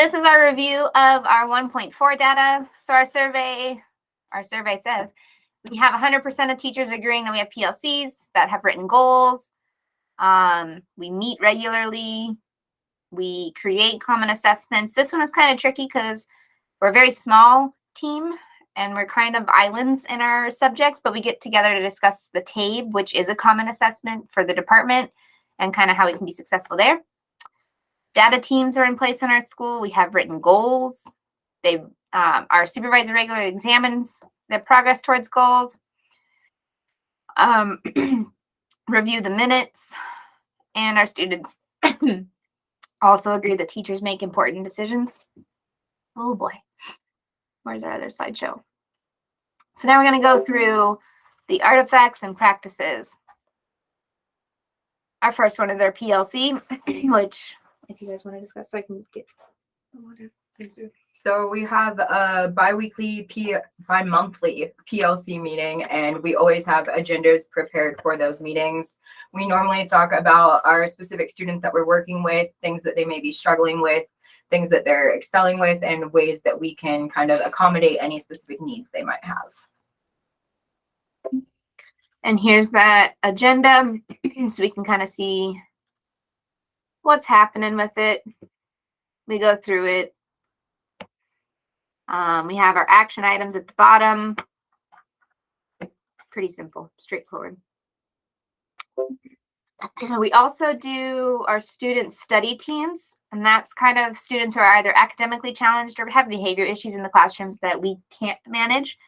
This is our review of our 1.4 data. So our survey says we have 100% of teachers agreeing that we have PLCs that have written goals. We meet regularly. We create common assessments. This one is kind of tricky because we're a very small team and we're kind of islands in our subjects, but we get together to discuss the TABE, which is a common assessment for the department, and kind of how we can be successful there. Data teams are in place in our school. We have written goals. Our supervisor regularly examines the progress towards goals. Review the minutes, and our students also agree that teachers make important decisions. Oh boy, where's our other slideshow? So now we're going to go through the artifacts and practices. Our first one is our PLC, which if you guys want to discuss, so I can get the water. So we have a bi-monthly PLC meeting, and we always have agendas prepared for those meetings. We normally talk about our specific students that we're working with, things that they may be struggling with, things that they're excelling with, and ways that we can kind of accommodate any specific needs they might have. And here's that agenda, so we can kind of see what's happening with it. We go through it. We have our action items at the bottom. Pretty simple, straightforward. We also do our student study teams, and that's kind of students who are either academically challenged or have behavior issues in the classrooms that we can't manage,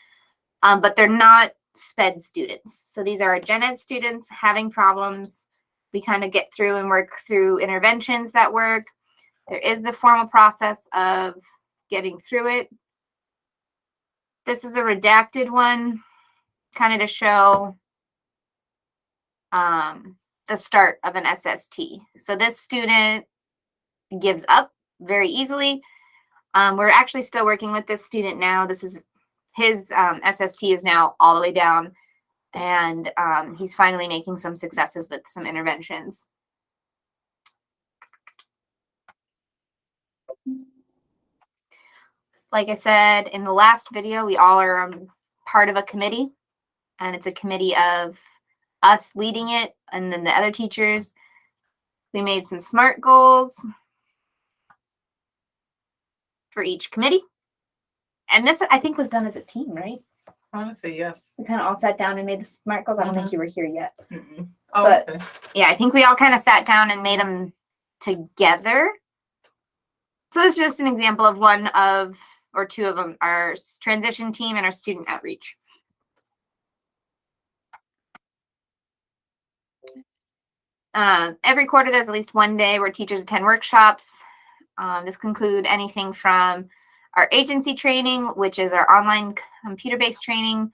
but they're not SPED students. So these are our gen ed students having problems. We kind of get through and work through interventions that work. There is the formal process of getting through it. This is a redacted one, kind of to show the start of an SST. So this student gives up very easily. We're actually still working with this student now. This is his SST is now all the way down, and he's finally making some successes with some interventions. Like I said in the last video, we all are part of a committee, and it's a committee of us leading it and then the other teachers. We made some SMART goals for each committee. And this, I think, was done as a team, right? Honestly, yes. We kind of all sat down and made the SMART goals. I don't think you were here yet. Oh, But okay. yeah, I think we all kind of sat down and made them together. So this is just an example of one of, or two of them, our transition team and our student outreach. Every quarter, there's at least one day where teachers attend workshops. This can include anything from our agency training, which is our online computer-based training.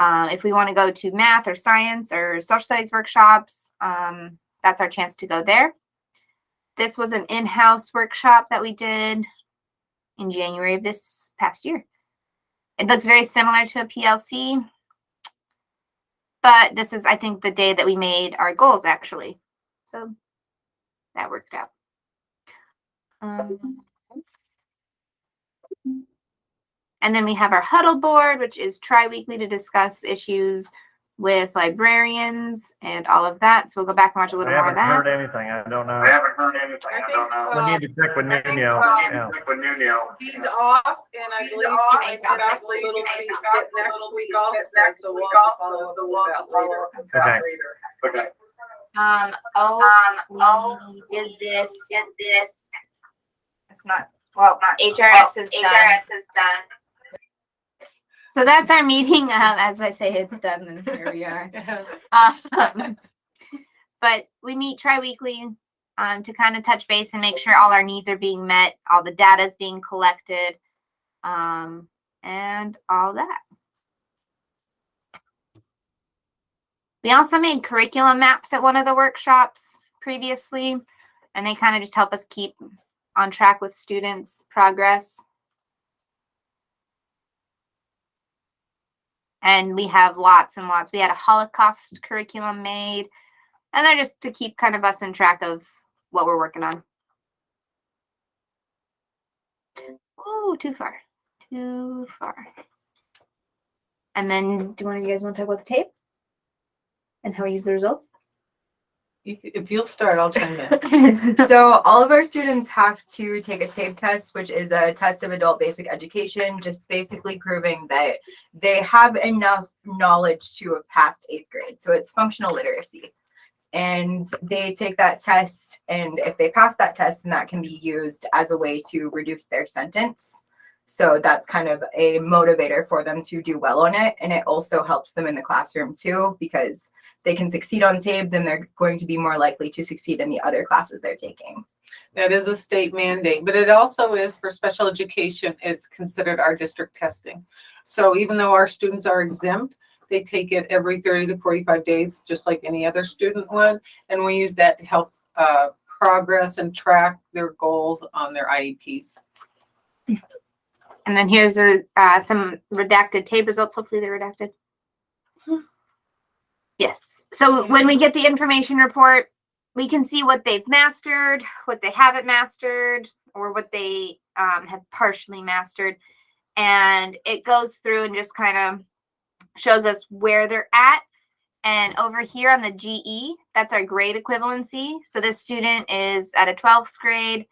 If we want to go to math or science or social studies workshops, that's our chance to go there. This was an in-house workshop that we did in January of this past year. It looks very similar to a PLC, but this is, I think, the day that we made our goals, actually. So that worked out. And then we have our huddle board, which is tri-weekly to discuss issues with librarians and all of that. So we'll go back and watch a little more of that. I haven't heard anything. I don't know. I don't know. We need to check with Nuno. Yeah. He's off, and I believe he's back a little bit next week also, so we'll have to follow up with that later. Okay. We did this. It's not, well, HRS is done. So that's our meeting. As I say, it's done, and here we are. But we meet tri-weekly to kind of touch base and make sure all our needs are being met, all the data is being collected, and all that. We also made curriculum maps at one of the workshops previously, and they kind of just help us keep on track with students' progress. And we have lots and lots. We had a Holocaust curriculum made, and they're just to keep kind of us in track of what we're working on. Ooh, too far. Too far. And then do one of you guys want to talk about the tape? And how we use the results? If you'll start, I'll chime in. So all of our students have to take a TAPE test, which is a test of adult basic education, just basically proving that they have enough knowledge to have passed 8th grade. So it's functional literacy. And they take that test, and if they pass that test, then that can be used as a way to reduce their sentence. So that's kind of a motivator for them to do well on it. And it also helps them in the classroom too, because they can succeed on TAPE, then they're going to be more likely to succeed in the other classes they're taking. That is a state mandate, but it also is for special education. It's considered our district testing. So even though our students are exempt, they take it every 30 to 45 days, just like any other student would. And we use that to help progress and track their goals on their IEPs. And then here's some redacted tape results. Hopefully they're redacted. Yes. So when we get the information report, we can see what they've mastered, what they haven't mastered, or what they have partially mastered. And it goes through and just kind of shows us where they're at. And over here on the GE, that's our grade equivalency. So this student is at a 12th grade,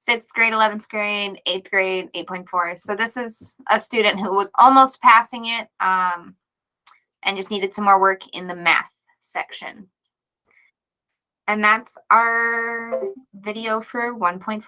6th grade, 11th grade, 8th grade, 8.4. So this is a student who was almost passing it and just needed some more work in the math section. And that's our video for 1.4.